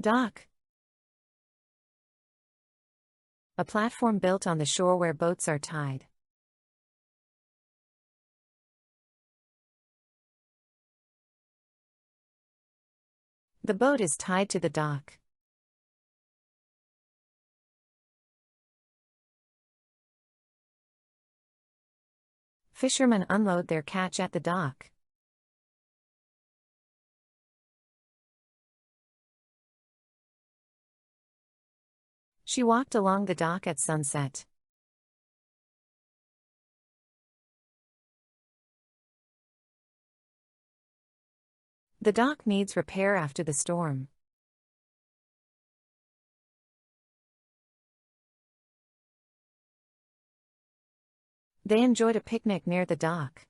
Dock. A platform built on the shore where boats are tied. The boat is tied to the dock. Fishermen unload their catch at the dock. She walked along the dock at sunset. The dock needs repair after the storm. They enjoyed a picnic near the dock.